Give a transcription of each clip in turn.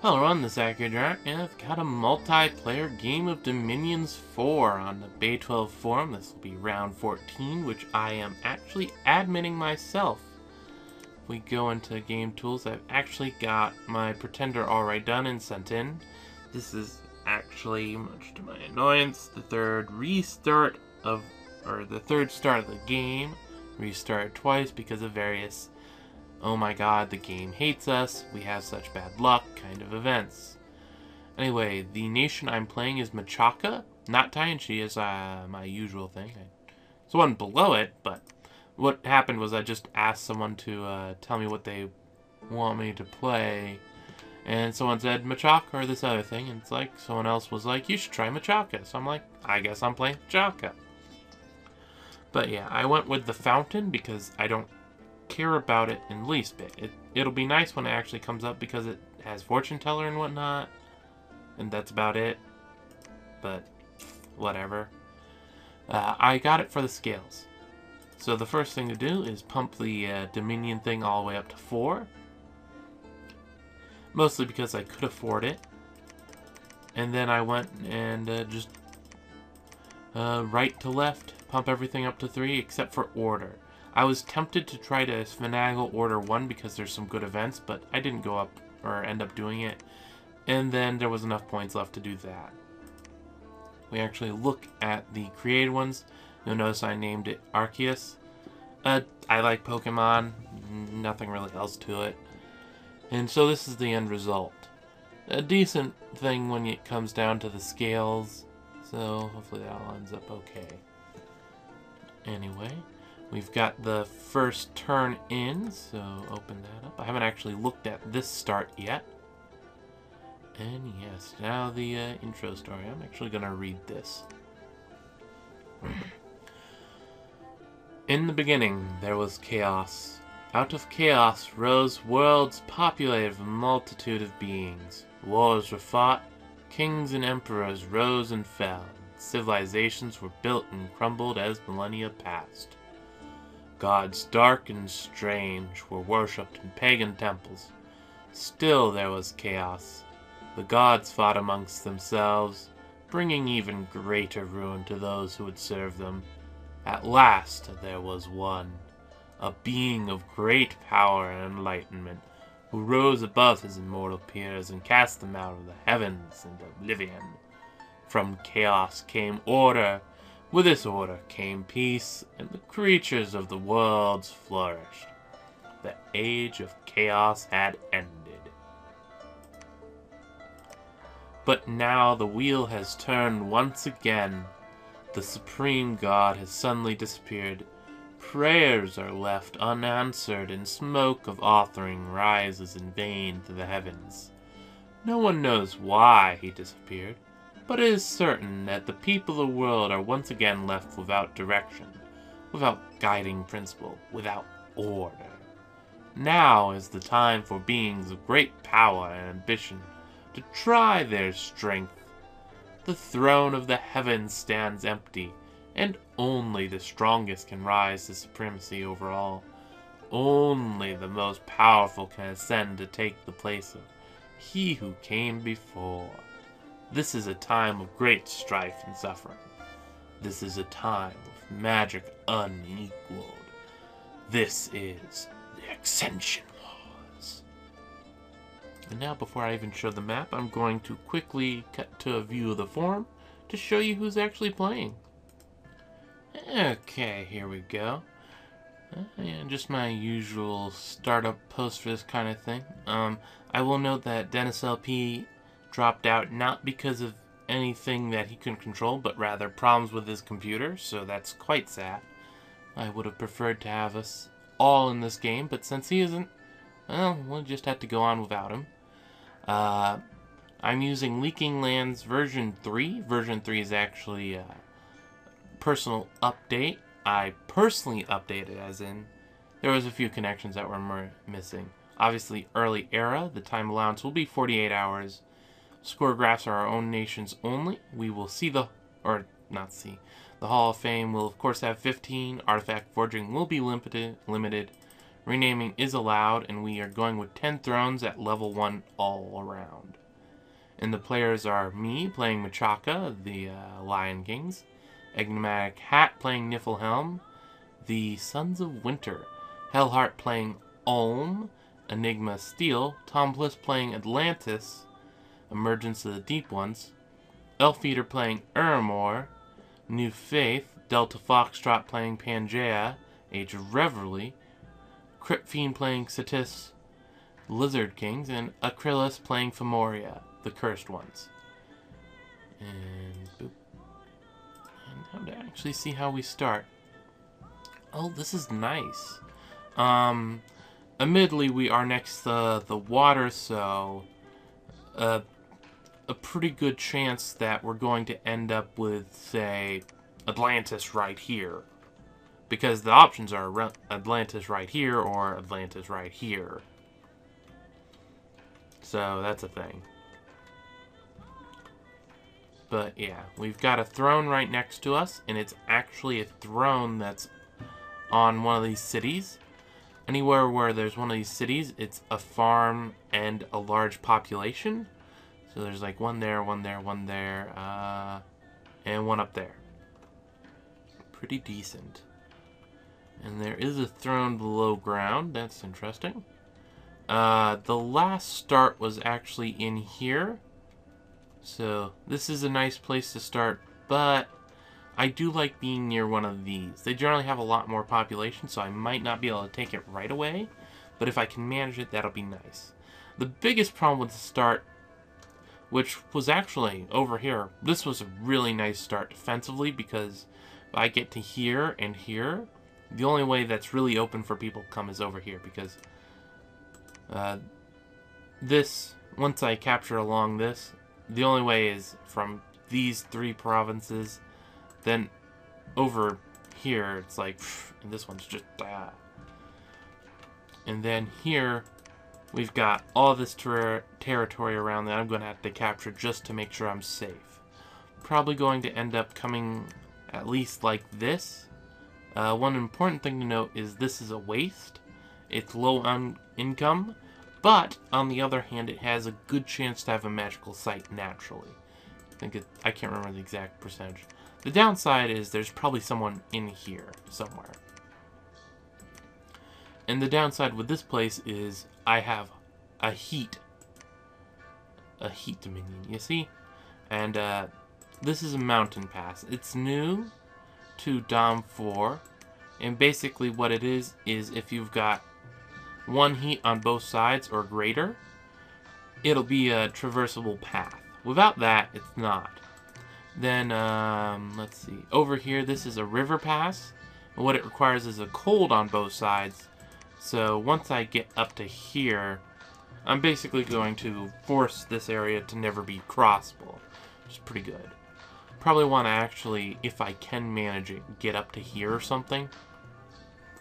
Hello everyone, this is Akhier, and I've got a multiplayer game of Dominions 4 on the Bay12 forum. This will be round 14, which I am actually adminning myself. If we go into game tools, I've actually got my pretender already done and sent in. This is actually, much to my annoyance, the third start of the game. Restarted twice because of various "oh my god, the game hates us, we have such bad luck" kind of events. Anyway, the nation I'm playing is Machaka, not Taianchi as my usual thing. It's the one below it, but what happened was I just asked someone to tell me what they want me to play, and someone said Machaka or this other thing, and it's like someone else was like, you should try Machaka. So I'm like, I guess I'm playing Machaka. But yeah, I went with the Fountain because I don't care about it in the least bit. It'll be nice when it actually comes up because it has fortune teller and whatnot, and that's about it, but whatever. I got it for the scales. So the first thing to do is pump the Dominion thing all the way up to 4, mostly because I could afford it, and then I went and just right to left pump everything up to 3 except for order. I was tempted to try to finagle Order 1 because there's some good events, but I didn't go up or end up doing it. And then there was enough points left to do that. We actually look at the created ones. You'll notice I named it Arceus. I like Pokemon, nothing really else to it. And so this is the end result. A decent thing when it comes down to the scales, so hopefully that all ends up okay. Anyway, we've got the first turn in, so open that up. I haven't actually looked at this start yet. And yes, now the intro story. I'm actually going to read this. In the beginning, there was chaos. Out of chaos rose worlds populated with a multitude of beings. Wars were fought, kings and emperors rose and fell. Civilizations were built and crumbled as millennia passed. Gods dark and strange were worshipped in pagan temples. Still there was chaos. The gods fought amongst themselves, bringing even greater ruin to those who would serve them. At last there was one, a being of great power and enlightenment, who rose above his immortal peers and cast them out of the heavens into oblivion. From chaos came order. With this order came peace, and the creatures of the worlds flourished. The age of chaos had ended. But now the wheel has turned once again. The supreme god has suddenly disappeared. Prayers are left unanswered, and smoke of offering rises in vain to the heavens. No one knows why he disappeared, but it is certain that the people of the world are once again left without direction, without guiding principle, without order. Now is the time for beings of great power and ambition to try their strength. The throne of the heavens stands empty, and only the strongest can rise to supremacy over all. Only the most powerful can ascend to take the place of he who came before. This is a time of great strife and suffering. This is a time of magic unequaled. This is the Ascension Wars. And now, before I even show the map, I'm going to quickly cut to a view of the forum to show you who's actually playing. Okay, here we go. Yeah, just my usual startup post for this kind of thing. I will note that Dennis LP dropped out not because of anything that he couldn't control, but rather problems with his computer, so that's quite sad. I would have preferred to have us all in this game, but since he isn't, well, we'll just have to go on without him. I'm using Leaking Lands version 3. Version 3 is actually a personal update. I personally updated, as in there was a few connections that were missing. Obviously, early era, the time allowance will be 48 hours. Score graphs are our own nations only. We will see the Hall of Fame will of course have 15. Artifact forging will be limited. Renaming is allowed, and we are going with 10 thrones at level 1 all around. And the players are me, playing Machaka, the Lion Kings, Enigmatic Hat playing Niflheim, the Sons of Winter, Hellheart playing Ulm, Enigma Steel, Tombliss playing Atlantis, Emergence of the Deep Ones, Elfeater playing Uramor, New Faith, Delta Foxtrot playing Pangea, Age of Revelry, Crypt Fiend playing Cetus, Lizard Kings, and Acrylis playing Femoria, the Cursed Ones. And boop. And now to actually see how we start. Oh, this is nice. Admittedly, we are next to the water, so a pretty good chance that we're going to end up with, say, Atlantis right here. Because the options are Atlantis right here or Atlantis right here. So that's a thing. But yeah, we've got a throne right next to us, and it's actually a throne that's on one of these cities. Anywhere where there's one of these cities, it's a farm and a large population. So there's like one there, one there, one there, and one up there. Pretty decent. And there is a throne below ground. That's interesting. The last start was actually in here. So this is a nice place to start, but I do like being near one of these. They generally have a lot more population, so I might not be able to take it right away, but if I can manage it, that'll be nice. The biggest problem with the start, which was actually over here, this was a really nice start defensively, because if I get to here and here, the only way that's really open for people to come is over here, because this, once I capture along this, the only way is from these 3 provinces. Then over here, it's like, and this one's just, And then here, we've got all this territory around that I'm going to have to capture just to make sure I'm safe. Probably going to end up coming at least like this. One important thing to note is this is a waste. It's low on income, but on the other hand, it has a good chance to have a magical site naturally. I can't remember the exact percentage. The downside is there's probably someone in here somewhere. And the downside with this place is I have a heat dominion, you see? And this is a mountain pass. It's new to Dom4, and basically what it is if you've got 1 heat on both sides or greater, it'll be a traversable path. Without that, it's not. Then, let's see. Over here, this is a river pass. And what it requires is a cold on both sides. So once I get up to here, I'm basically going to force this area to never be crossable, which is pretty good. Probably want to actually, if I can manage it, get up to here or something.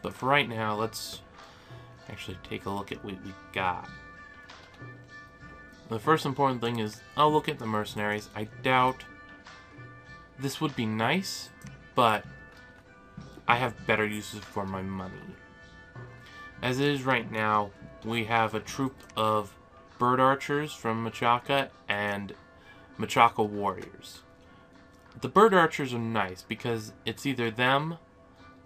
But for right now, let's actually take a look at what we got. The first important thing is I'll look at the mercenaries. I doubt this would be nice, but I have better uses for my money. As it is right now, we have a troop of bird archers from Machaka and Machaka warriors. The bird archers are nice because it's either them,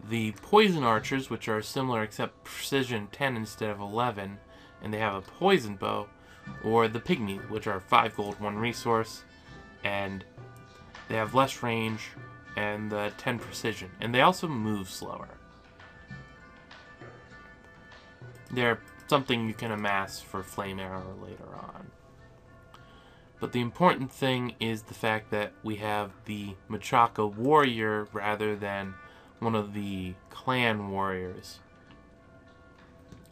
the poison archers, which are similar except precision 10 instead of 11, and they have a poison bow, or the pygmies, which are 5 gold, 1 resource, and they have less range and 10 precision, and they also move slower. They're something you can amass for Flame Arrow later on. But the important thing is the fact that we have the Machaka warrior rather than one of the clan warriors.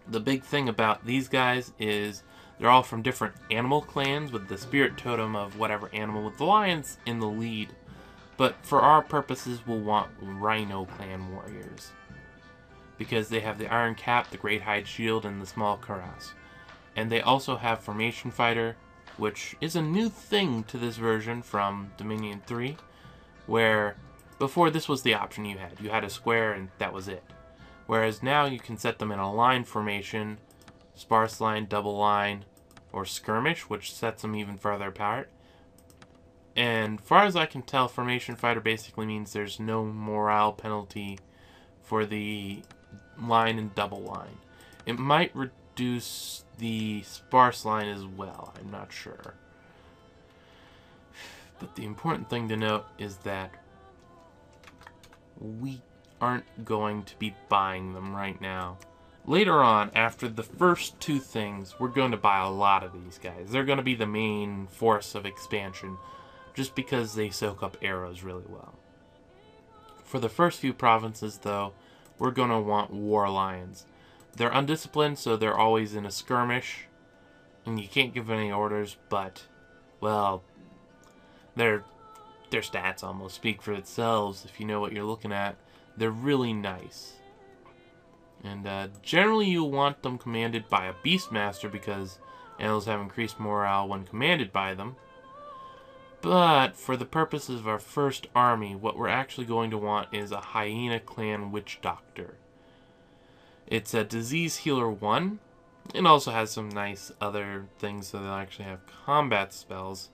The big thing about these guys is they're all from different animal clans with the spirit totem of whatever animal, with the lions in the lead. But for our purposes, we'll want Rhino clan warriors, because they have the Iron Cap, the Great Hide Shield, and the Small Cuirass. And they also have Formation Fighter, which is a new thing to this version from Dominion 3, where before this was the option you had. You had a square and that was it. Whereas now you can set them in a line formation, sparse line, double line, or skirmish, which sets them even further apart. And far as I can tell, formation fighter basically means there's no morale penalty for the line and double line. It might reduce the sparse line as well, I'm not sure. But the important thing to note is that we aren't going to be buying them right now. Later on, after the first two things, we're going to buy a lot of these guys. They're going to be the main force of expansion, just because they soak up arrows really well. For the first few provinces, though, we're going to want war lions. They're undisciplined, so they're always in a skirmish, and you can't give any orders, but, well, their stats almost speak for themselves if you know what you're looking at. They're really nice. And generally you want them commanded by a Beastmaster because animals have increased morale when commanded by them. But for the purposes of our first army, what we're actually going to want is a Hyena Clan Witch Doctor. It's a Disease Healer 1. It also has some nice other things, so they'll actually have combat spells.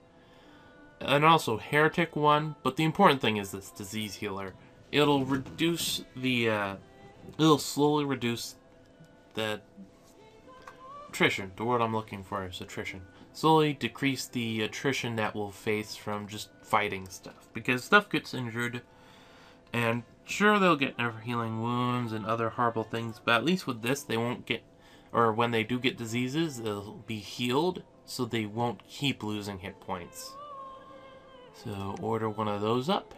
And also Heretic 1, but the important thing is this Disease Healer. It'll reduce the, it'll slowly reduce the attrition. The word I'm looking for is attrition. Slowly decrease the attrition that we'll face from just fighting stuff. Because stuff gets injured, and sure they'll get never healing wounds and other horrible things, but at least with this they won't get, or when they do get diseases, they'll be healed, so they won't keep losing hit points. So order one of those up.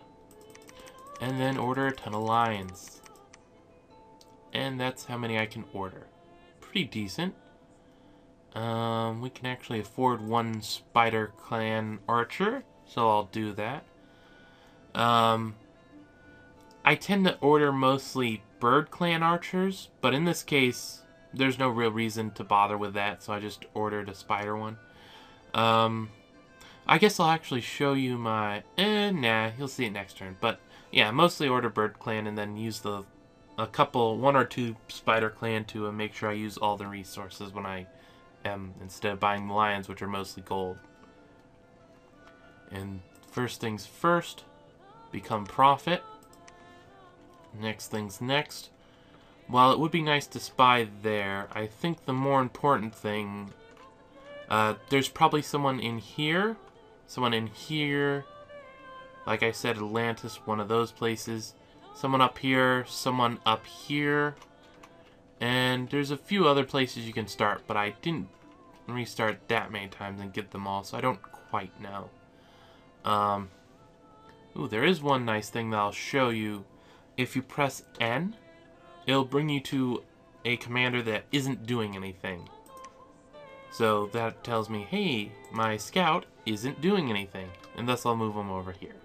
And then order a ton of lions. And that's how many I can order. Pretty decent. We can actually afford one Spider Clan Archer, so I'll do that. I tend to order mostly Bird Clan Archers, but in this case, there's no real reason to bother with that, so I just ordered a Spider one. I guess I'll actually show you my... nah, you'll see it next turn, but... yeah, mostly order Bird Clan and then use one or two Spider Clan to make sure I use all the resources when I am, instead of buying the lions, which are mostly gold. And first things first, become Prophet. Next things next. While it would be nice to spy there, I think the more important thing, there's probably someone in here, like I said, Atlantis, one of those places. Someone up here, someone up here. And there's a few other places you can start, but I didn't restart that many times and get them all, so I don't quite know. Ooh, there is one nice thing that I'll show you. If you press N, it'll bring you to a commander that isn't doing anything. So that tells me, hey, my scout isn't doing anything. And thus I'll move him over here.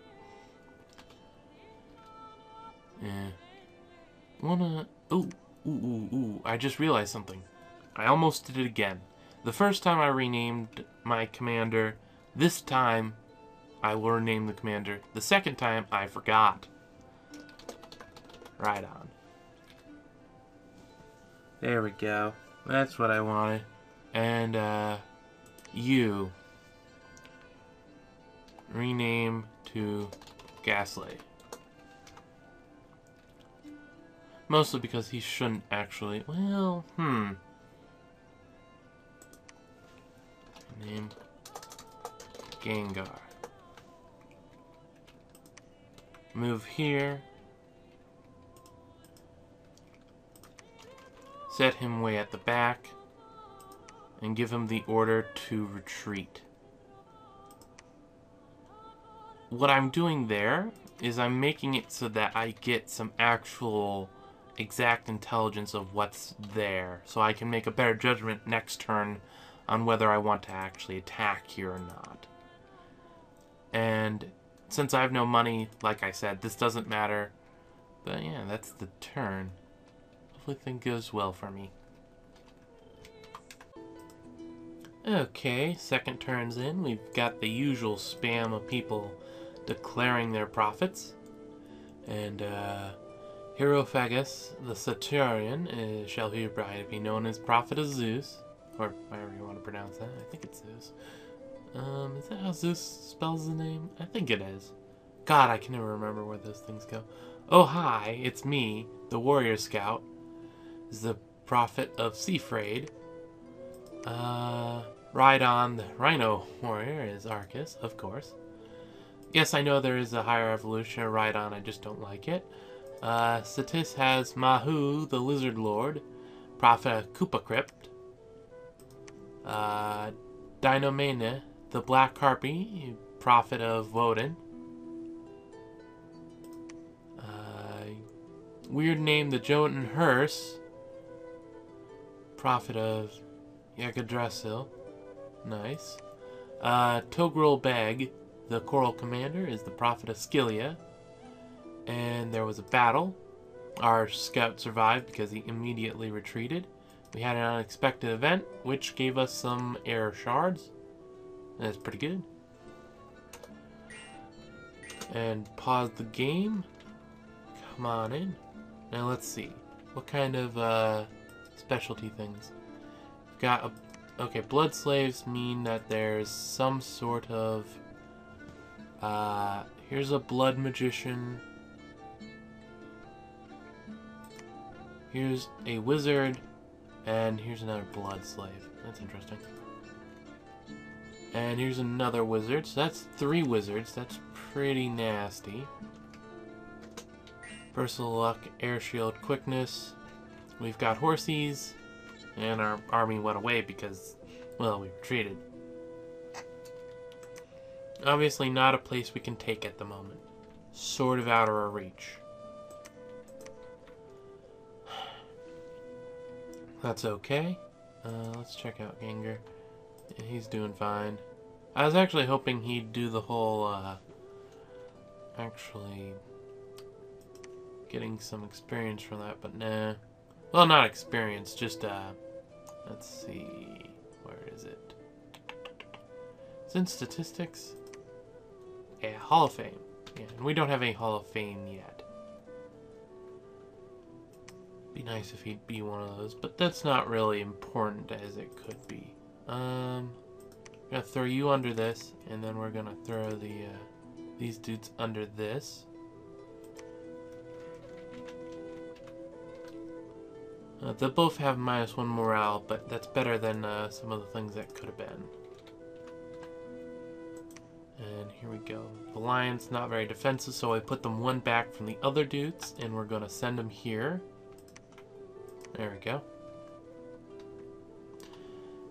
Ooh, I just realized something. I almost did it again. The first time I renamed my commander, this time I will rename the commander. The second time I forgot. Right on. There we go. That's what I wanted. And, you. Rename to Gaslight. Mostly because he shouldn't actually... well, Name... Gengar. Move here. Set him way at the back. And give him the order to retreat. What I'm doing there is I'm making it so that I get some actual exact intelligence of what's there, so I can make a better judgment next turn on whether I want to actually attack here or not. And since I have no money, like I said, this doesn't matter. But yeah, that's the turn. Hopefully things goes well for me. Okay, second turn's in. We've got the usual spam of people declaring their profits. And Hierophagus, the Satyrian, shall hereby be known as Prophet of Zeus, or however you want to pronounce that. I think it's Zeus. Is that how Zeus spells the name? I think it is. God, I can never remember where those things go. Oh, hi, it's me, the warrior scout. This is the Prophet of Seafraid. Rhydon, the rhino warrior, is Arcus, of course. Yes, I know there is a higher evolution of Rhydon, I just don't like it. Satis has Mahu, the Lizard Lord, Prophet of Kupacrypt. Dinomene, the Black Harpy, Prophet of Woden. Weird name, the Jotun Hearse, Prophet of Yggdrasil. Nice. Togrul Beg, the Coral Commander, is the Prophet of Scylla. And there was a battle. Our scout survived because he immediately retreated. We had an unexpected event, which gave us some air shards. That's pretty good. And pause the game. Come on in. Now let's see. What kind of specialty things? We've got a... Okay, blood slaves mean that there's some sort of... here's a blood magician. Here's a wizard, and here's another blood slave. That's interesting. And here's another wizard, so that's 3 wizards. That's pretty nasty. Personal luck, air shield, quickness. We've got horsies, and our army went away because, well, we retreated. Obviously not a place we can take at the moment. Sort of out of our reach. That's okay. Let's check out Ganger. Yeah, he's doing fine. I was actually hoping he'd do the whole, actually getting some experience from that, but nah. Well, not experience, just, let's see. Where is it? It's in statistics. Yeah, Hall of Fame. Yeah, and we don't have any Hall of Fame yet. Be nice if he'd be one of those, but that's not really important as it could be. I'm gonna throw you under this, and then we're gonna throw the these dudes under this. They both have -1 morale, but that's better than some of the things that could have been. And here we go. The lion's not very defensive, so I put them 1 back from the other dudes, and we're gonna send them here. There we go.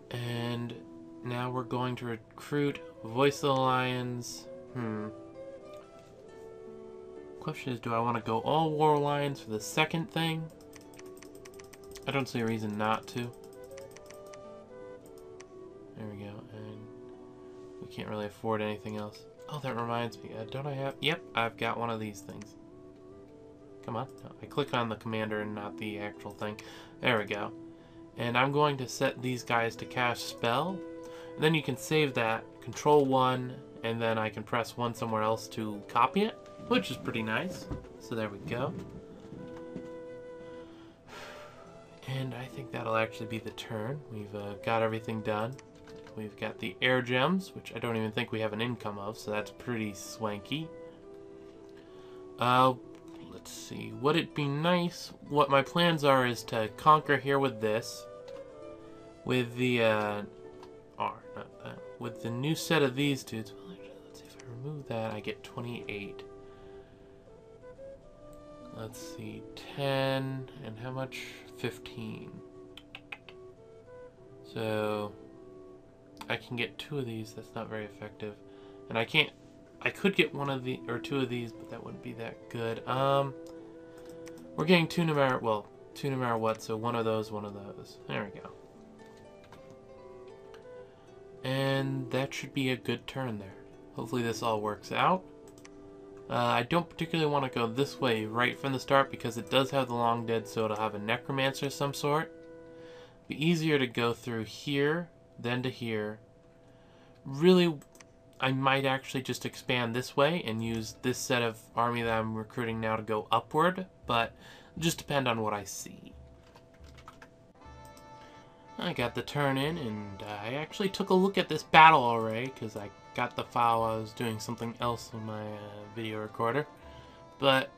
And now we're going to recruit Voice of the Lions. Question is, do I want to go all War Lions for the second thing? I don't see a reason not to. There we go. And we can't really afford anything else. Oh, that reminds me. Don't I have... Yep, I've got one of these things. Come on. No, I click on the commander and not the actual thing. There we go. And I'm going to set these guys to cast spell. And then you can save that, control 1, and then I can press 1 somewhere else to copy it, which is pretty nice. So there we go. And I think that'll actually be the turn. We've got everything done. We've got the air gems, which I don't even think we have an income of, so that's pretty swanky. Let's see. Would it be nice? What my plans are is to conquer here with this. With the, with the new set of these dudes. Well, actually, let's see if I remove that, I get 28. Let's see, 10, and how much? 15. So, I can get 2 of these, that's not very effective. And I can't, I could get 1 of the, or 2 of these, but that wouldn't be that good. We're getting 2 no matter, well, 2 no matter what, so 1 of those, 1 of those. There we go. And that should be a good turn there. Hopefully this all works out. I don't particularly want to go this way right from the start because it does have the long dead, so it'll have a necromancer of some sort. Be easier to go through here than to here. Really, I might actually just expand this way and use this set of army that I'm recruiting now to go upward, but just depend on what I see. I got the turn in, and I actually took a look at this battle already, because I got the file while I was doing something else on my video recorder. But,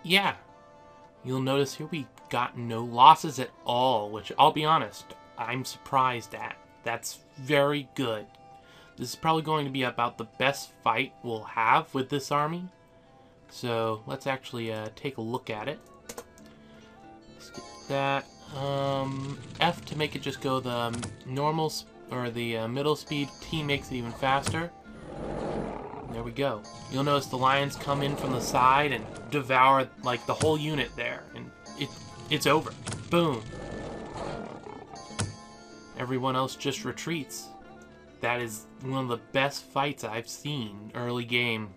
yeah, you'll notice here we got no losses at all, which, I'll be honest, I'm surprised at. That's very good. This is probably going to be about the best fight we'll have with this army. So, let's actually take a look at it. Let's get that. F to make it just go the normal, or the middle speed. T makes it even faster. There we go. You'll notice the lions come in from the side and devour, like, the whole unit there. And it's over. Boom. Everyone else just retreats. That is one of the best fights I've seen early game.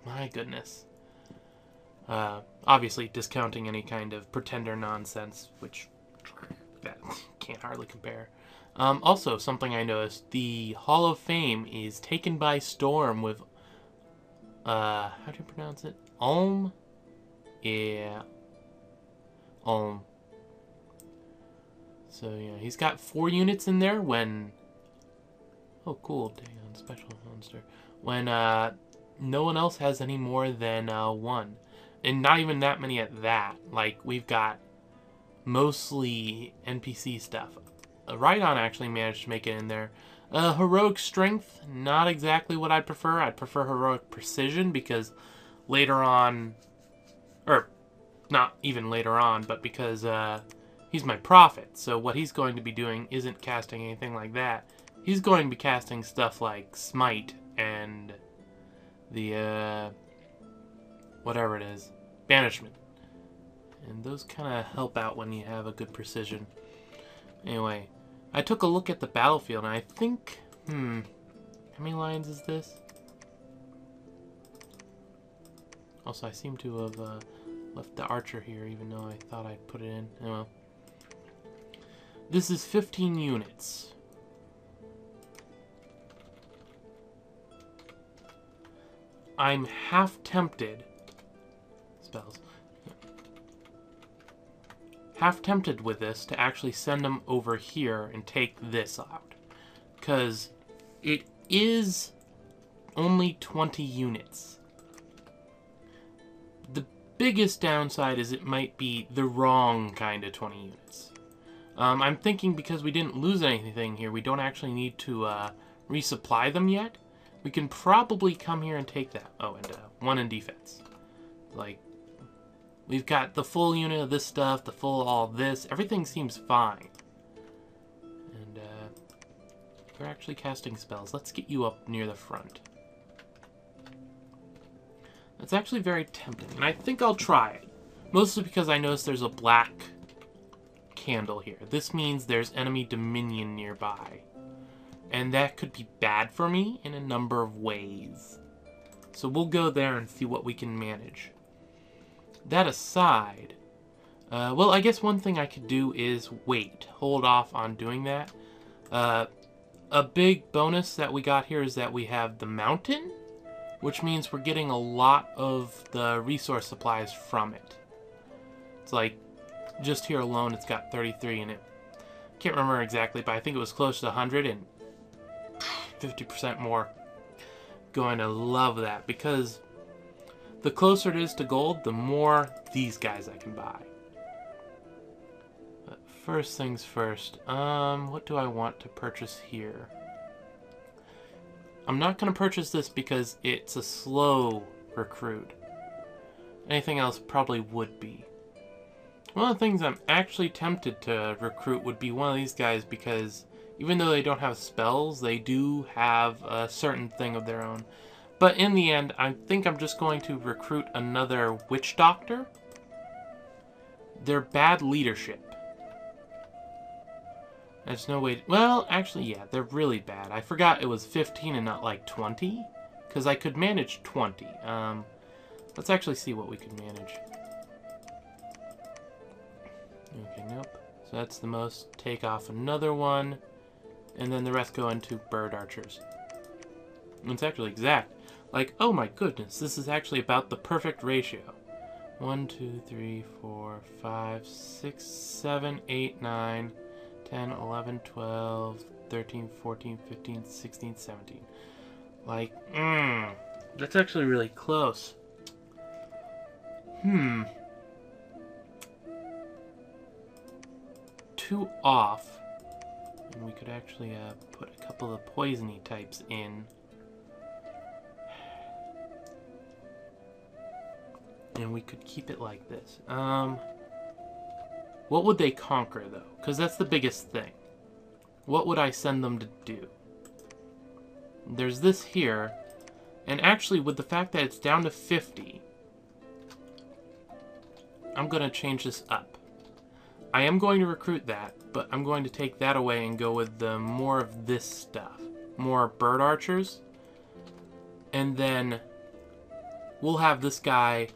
My goodness. Obviously discounting any kind of pretender nonsense, which that can't hardly compare. Also, something I noticed, the Hall of Fame is taken by storm with, how do you pronounce it? Ulm? Yeah. Ulm. So, yeah, he's got 4 units in there when... Oh, cool. Dang on, special monster. When, no one else has any more than, 1. And not even that many at that. Like, we've got mostly NPC stuff. Rhydon actually managed to make it in there. Heroic Strength, not exactly what I'd prefer. I'd prefer Heroic Precision, because later on... Or, not even later on, but because, he's my prophet. So what he's going to be doing isn't casting anything like that. He's going to be casting stuff like Smite and the, whatever it is, Banishment. And those kind of help out when you have a good precision. Anyway, I took a look at the battlefield, and I think, how many lions is this? Also, I seem to have left the archer here, even though I thought I'd put it in. Oh well. This is 15 units. I'm half tempted. Spells. Half tempted with this to actually send them over here and take this out. Because it is only 20 units. The biggest downside is it might be the wrong kind of 20 units. I'm thinking because we didn't lose anything here, we don't actually need to resupply them yet. We can probably come here and take that. Oh, and 1 in defense. Like, we've got the full unit of this stuff, the full all this. Everything seems fine. And we're actually casting spells. Let's get you up near the front. That's actually very tempting, and I think I'll try it. Mostly because I noticed there's a black candle here. This means there's enemy dominion nearby. And that could be bad for me in a number of ways. So we'll go there and see what we can manage. That aside, well, I guess one thing I could do is wait. Hold off on doing that. A big bonus that we got here is that we have the mountain, which means we're getting a lot of the resource supplies from it. It's like, just here alone, it's got 33 in it. Can't remember exactly, but I think it was close to 100 and 50% more. Going to love that, because the closer it is to gold, the more these guys I can buy. But first things first, what do I want to purchase here? I'm not going to purchase this because it's a slow recruit. Anything else probably would be. One of the things I'm actually tempted to recruit would be one of these guys, because even though they don't have spells, they do have a certain thing of their own. But in the end, I think I'm just going to recruit another witch doctor. They're bad leadership. There's no way to, well, actually, yeah, they're really bad. I forgot it was 15 and not like 20, because I could manage 20. Let's actually see what we could manage. Okay, nope. So that's the most. Take off another one. And then the rest go into bird archers. It's actually exact. Like, oh my goodness, this is actually about the perfect ratio. 1, 2, 3, 4, 5, 6, 7, 8, 9, 10, 11, 12, 13, 14, 15, 16, 17. Like, that's actually really close. 2 off. And we could actually put a couple of poisony types in. And we could keep it like this. What would they conquer, though? Because that's the biggest thing. What would I send them to do? There's this here. And actually, with the fact that it's down to 50, I'm going to change this up. I am going to recruit that, but I'm going to take that away and go with the more of this stuff. More bird archers. And then we'll have this guy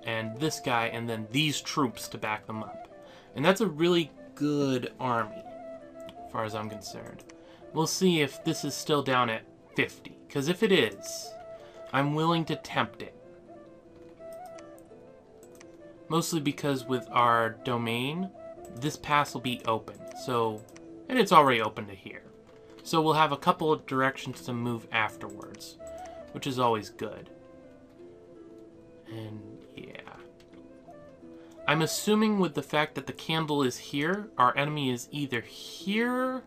and this guy, and then these troops to back them up. And that's a really good army, as far as I'm concerned. We'll see if this is still down at 50, because if it is, I'm willing to tempt it. Mostly because with our domain, this pass will be open, so, and it's already open to here. So we'll have a couple of directions to move afterwards, which is always good. And yeah. I'm assuming with the fact that the candle is here, our enemy is either here.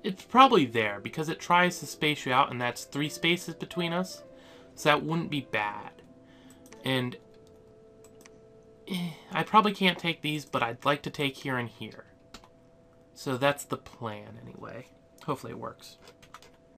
It's probably there because it tries to space you out, and that's 3 spaces between us. So that wouldn't be bad. And I probably can't take these, but I'd like to take here and here. So that's the plan anyway. Hopefully it works.